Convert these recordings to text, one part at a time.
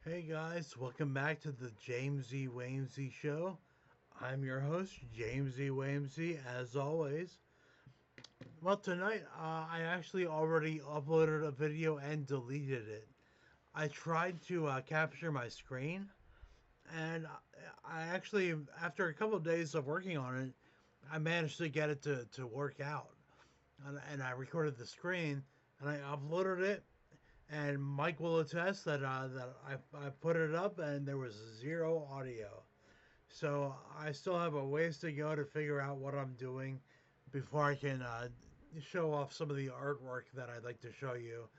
Hey guys, welcome back to the James E. Wamesy Show. I'm your host, James E. Wamesy, as always. Well, tonight I actually already uploaded a video and deleted it. I tried to capture my screen, and I actually, after a couple of days of working on it, I managed to get it to work out. And I recorded the screen, and I uploaded it, and Mike will attest that I put it up and there was zero audio. So I still have a ways to go to figure out what I'm doing before I can show off some of the artwork that I'd like to show you.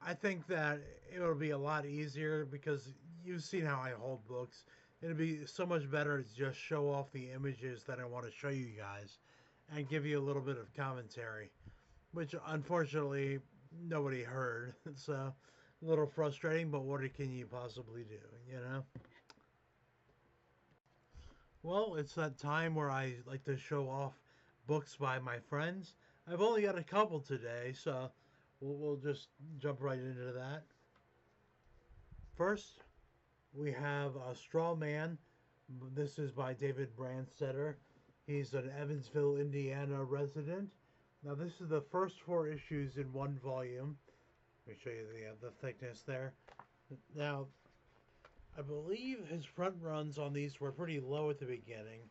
I think that it'll be a lot easier because you've seen how I hold books. It'd be so much better to just show off the images that I want to show you guys and give you a little bit of commentary, which unfortunately nobody heard. So a little frustrating, but what can you possibly do, you know? Well, it's that time where I like to show off books by my friends. I've only got a couple today, so we'll just jump right into that. First, we have Strawman. This is by David Branstetter. He's an Evansville, Indiana resident. Now, this is the first four issues in one volume. Let me show you the thickness there. Now, I believe his front runs on these were pretty low at the beginning.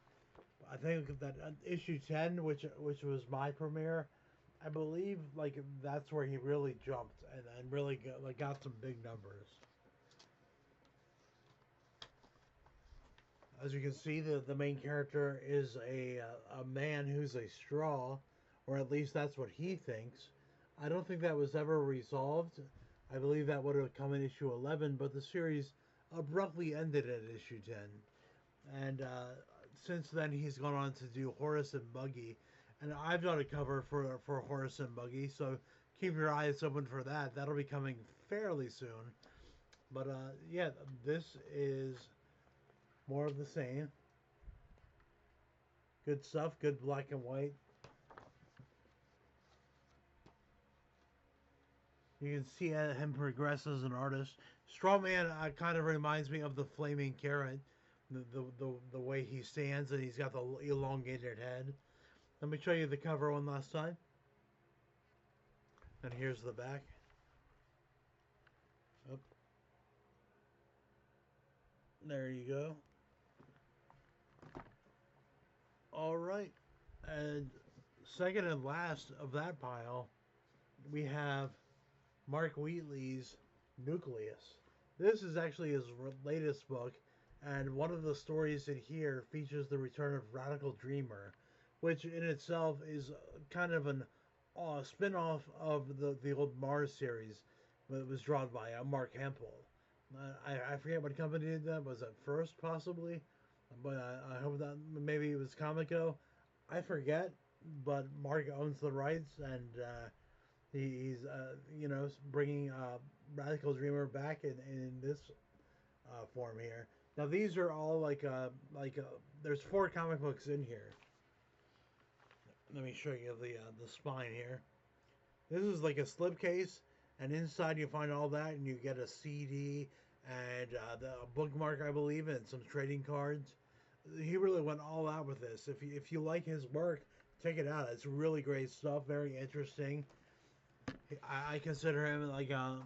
I think that issue 10, which was my premiere, I believe like that's where he really jumped and really got some big numbers. As you can see, the main character is a man who's a straw, or at least that's what he thinks. I don't think that was ever resolved. I believe that would have come in issue 11, but the series abruptly ended at issue 10. And since then, he's gone on to do Horace and Buggy, and I've done a cover for Horace and Buggy, so keep your eyes open for that. That'll be coming fairly soon. But yeah, this is more of the same. Good stuff, good black and white. You can see him progress as an artist. Strawman kind of reminds me of the Flaming Carrot, the way he stands and he's got the elongated head. Let me show you the cover one last time. And here's the back. Oh, there you go. All right. And second and last of that pile, we have Mark Wheatley's Nucleus. This is actually his latest book, and one of the stories in here features the return of Radical Dreamer, which in itself is kind of an spin-off of the old Mars series that was drawn by Mark Hempel. I forget what company did that. Was it First, possibly? But I hope that maybe it was Comico. I forget, but Mark owns the rights, and he's bringing Radical Dreamer back in this form here. Now these are all there's four comic books in here. Let me show you the spine here. This is like a slipcase, and inside you find all that, and you get a CD and a bookmark, I believe, and some trading cards. He really went all out with this. If you like his work, check it out. It's really great stuff. Very interesting. I consider him like a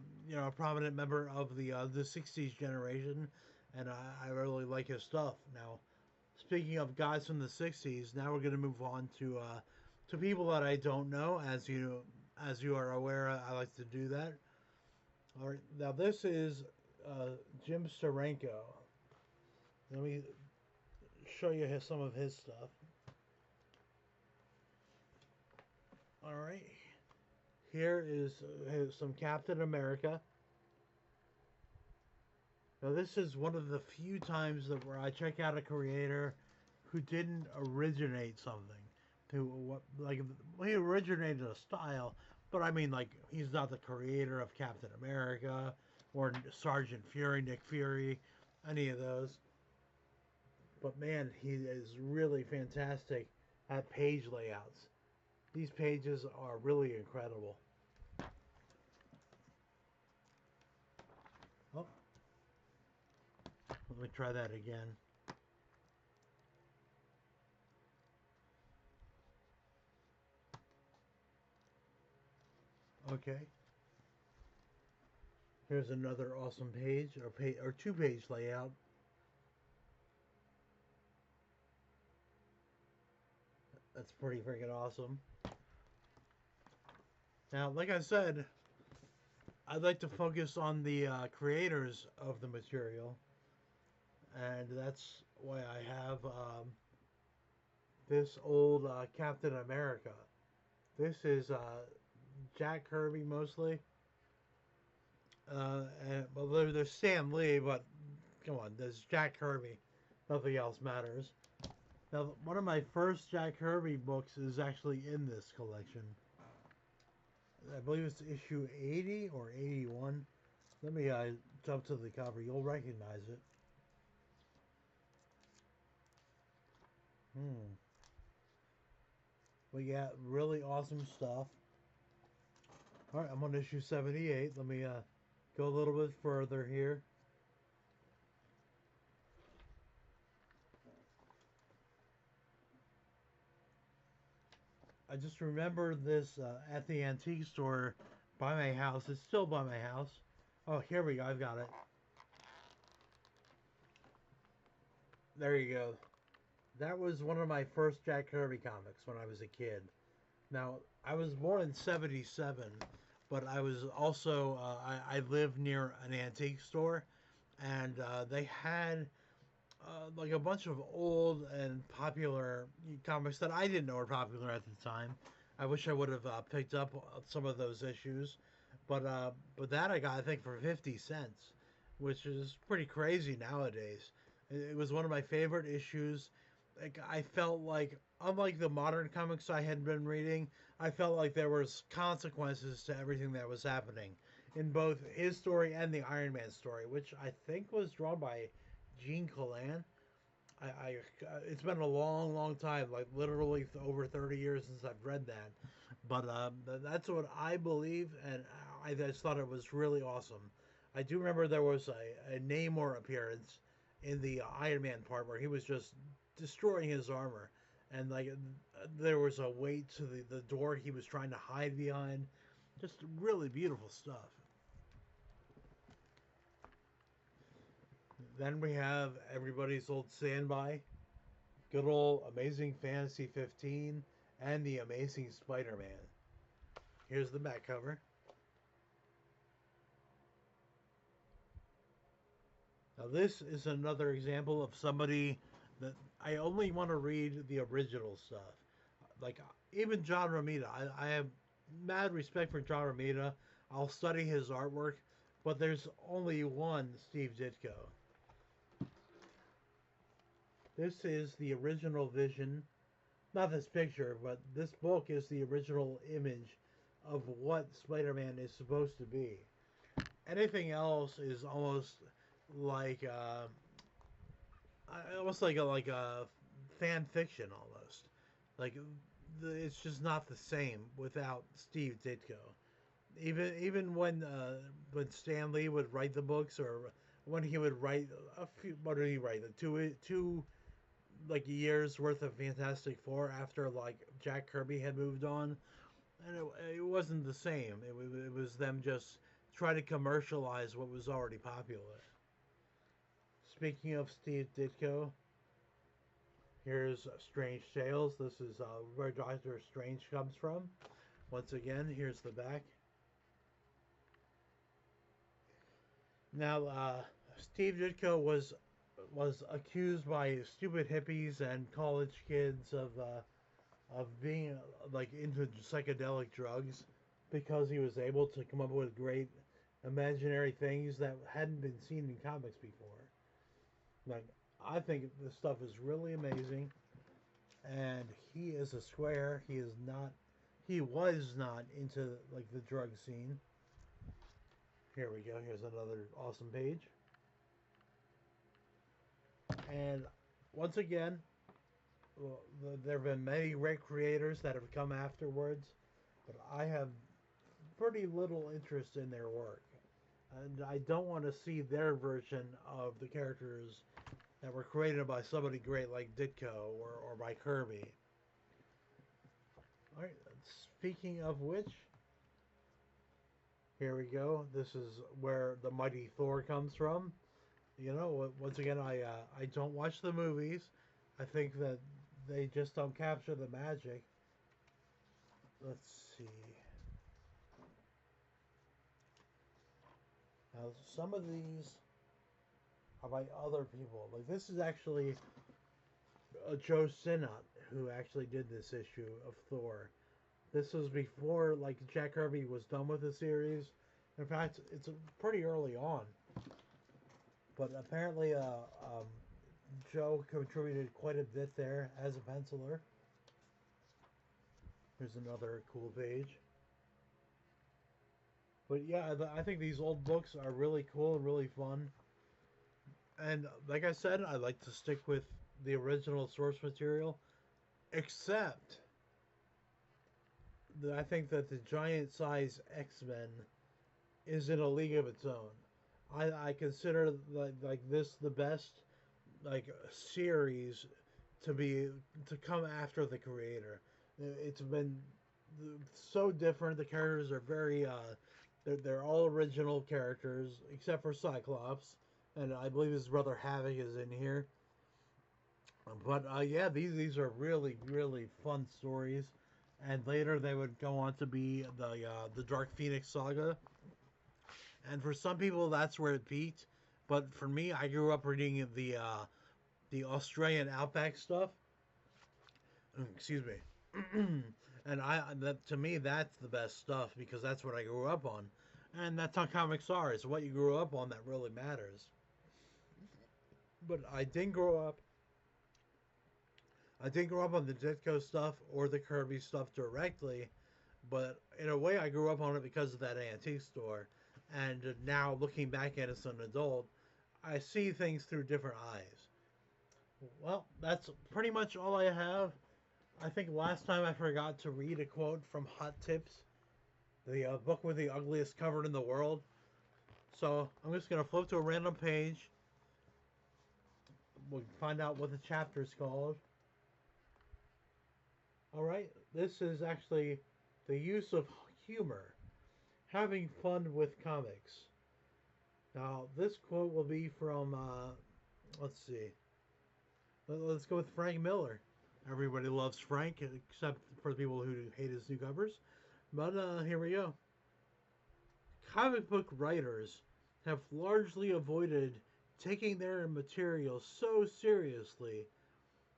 prominent member of the '60s generation, and I really like his stuff. Now, speaking of guys from the '60s, now we're going to move on to people that I don't know. As you are aware, I like to do that. All right, now this is Jim Steranko. Let me show you some of his stuff. All right, here is some Captain America. Now this is one of the few times that where I check out a creator who didn't originate something. He originated a style, but I mean like he's not the creator of Captain America or Sergeant Fury, Nick Fury, any of those. But man, he is really fantastic at page layouts. These pages are really incredible. Oh, Let me try that again. Okay. Here's another awesome page or two-page layout. That's pretty freaking awesome. Now, like I said, I'd like to focus on the creators of the material, and that's why I have this old Captain America. This is Jack Kirby mostly. Well, there's Stan Lee, but come on, there's Jack Kirby. Nothing else matters. Now, one of my first Jack Kirby books is actually in this collection. I believe it's issue 80 or 81. Let me jump to the cover. You'll recognize it. We got really awesome stuff. All right, I'm on issue 78. Let me go a little bit further here. I just remember this at the antique store by my house. It's still by my house. Oh, here we go. I've got it. There you go. That was one of my first Jack Kirby comics when I was a kid. Now, I was born in 77, but I was also, I lived near an antique store, and they had like a bunch of old and popular comics that I didn't know were popular at the time. I wish I would have picked up some of those issues, but that I got I think for 50 cents, which is pretty crazy nowadays. It was one of my favorite issues. Like I felt like, unlike the modern comics I had been reading, I felt like there was consequences to everything that was happening in both his story and the Iron Man story, which I think was drawn by Gene Colan. I it's been a long, long time, like literally over 30 years since I've read that. But that's what I believe, and I just thought it was really awesome. I do remember there was a Namor appearance in the Iron Man part where he was just destroying his armor, and like there was a weight to the door he was trying to hide behind. Just really beautiful stuff. Then we have everybody's old standby, good old Amazing Fantasy 15, and the Amazing Spider-Man. Here's the back cover. Now this is another example of somebody that I only want to read the original stuff. Like even John Romita, I have mad respect for John Romita. I'll study his artwork, but there's only one Steve Ditko. This is the original vision. Not this picture, but this book is the original image of what Spider-Man is supposed to be. Anything else is like uh, almost like a fan fiction almost. Like it's just not the same without Steve Ditko. Even when Stan Lee would write the books, or when he would write a few, what did he write? Two like years worth of Fantastic Four after like Jack Kirby had moved on, and it wasn't the same. It was them just trying to commercialize what was already popular. Speaking of Steve Ditko, here's Strange Tales. This is where Doctor Strange comes from. Once again, here's the back. Now, Steve Ditko was accused by stupid hippies and college kids of being like into psychedelic drugs because he was able to come up with great imaginary things that hadn't been seen in comics before. Like I think this stuff is really amazing, and he is a square. He is not. He was not into like the drug scene. Here we go. Here's another awesome page. And once again, well, there have been many great creators that have come afterwards, but I have pretty little interest in their work. and I don't want to see their version of the characters that were created by somebody great like Ditko or by Kirby. All right. Speaking of which, here we go. This is where the mighty Thor comes from. You know, once again, I don't watch the movies. I think that they just don't capture the magic. Let's see. Now, some of these are by other people. Like this is actually Joe Sinnott who actually did this issue of Thor. This was before like Jack Kirby was done with the series. In fact, it's pretty early on. But apparently, Joe contributed quite a bit there as a penciler. Here's another cool page. But yeah, I think these old books are really cool and really fun. And like I said, I like to stick with the original source material, except that I think that the giant size X-Men is in a league of its own. I consider like this the best like series to be to come after the creator. It's been so different. The characters are very they're all original characters except for Cyclops, and I believe his brother Havoc is in here. But yeah, these are really really fun stories, and later they would go on to be the Dark Phoenix saga. And for some people, that's where it peaked. But for me, I grew up reading the Australian Outback stuff. Excuse me. And that to me that's the best stuff because that's what I grew up on, and that's how comics are. It's what you grew up on that really matters. But I didn't grow up. I didn't grow up on the Ditko stuff or the Kirby stuff directly, but in a way I grew up on it because of that antique store. And now looking back at it as an adult, I see things through different eyes. Well, that's pretty much all I have. I think last time I forgot to read a quote from Hot Tips, the book with the ugliest cover in the world. So I'm just going to flip to a random page. We'll find out what the chapter is called. Alright, this is actually the use of humor, having fun with comics. Now, this quote will be from, let's see, let's go with Frank Miller. Everybody loves Frank, except for the people who hate his new covers. But here we go. Comic book writers have largely avoided taking their material so seriously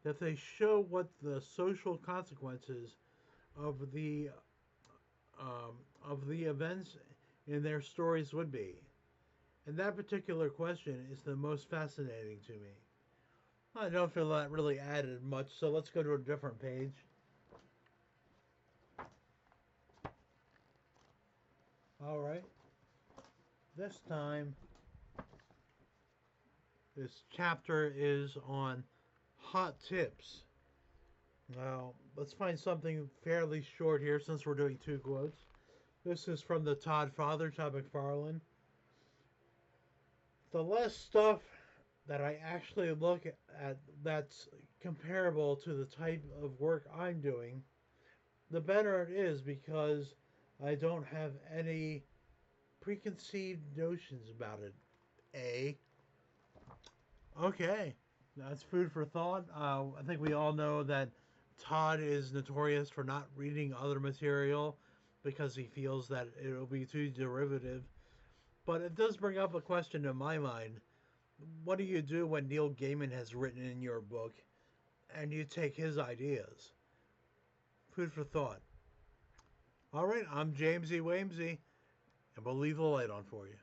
that they show what the social consequences of the events in their stories would be. And that particular question is the most fascinating to me. I don't feel that really added much, so let's go to a different page. Alright. This time, this chapter is on hot tips. Now, let's find something fairly short here since we're doing two quotes. This is from the Todd Father, Todd McFarlane. The less stuff that I actually look at that's comparable to the type of work I'm doing, the better it is because I don't have any preconceived notions about it. Okay, that's food for thought. I think we all know that Todd is notorious for not reading other material because he feels that it'll be too derivative. But it does bring up a question in my mind. What do you do when Neil Gaiman has written in your book and you take his ideas? Food for thought. All right, I'm James E. Wamesy, and we'll leave the light on for you.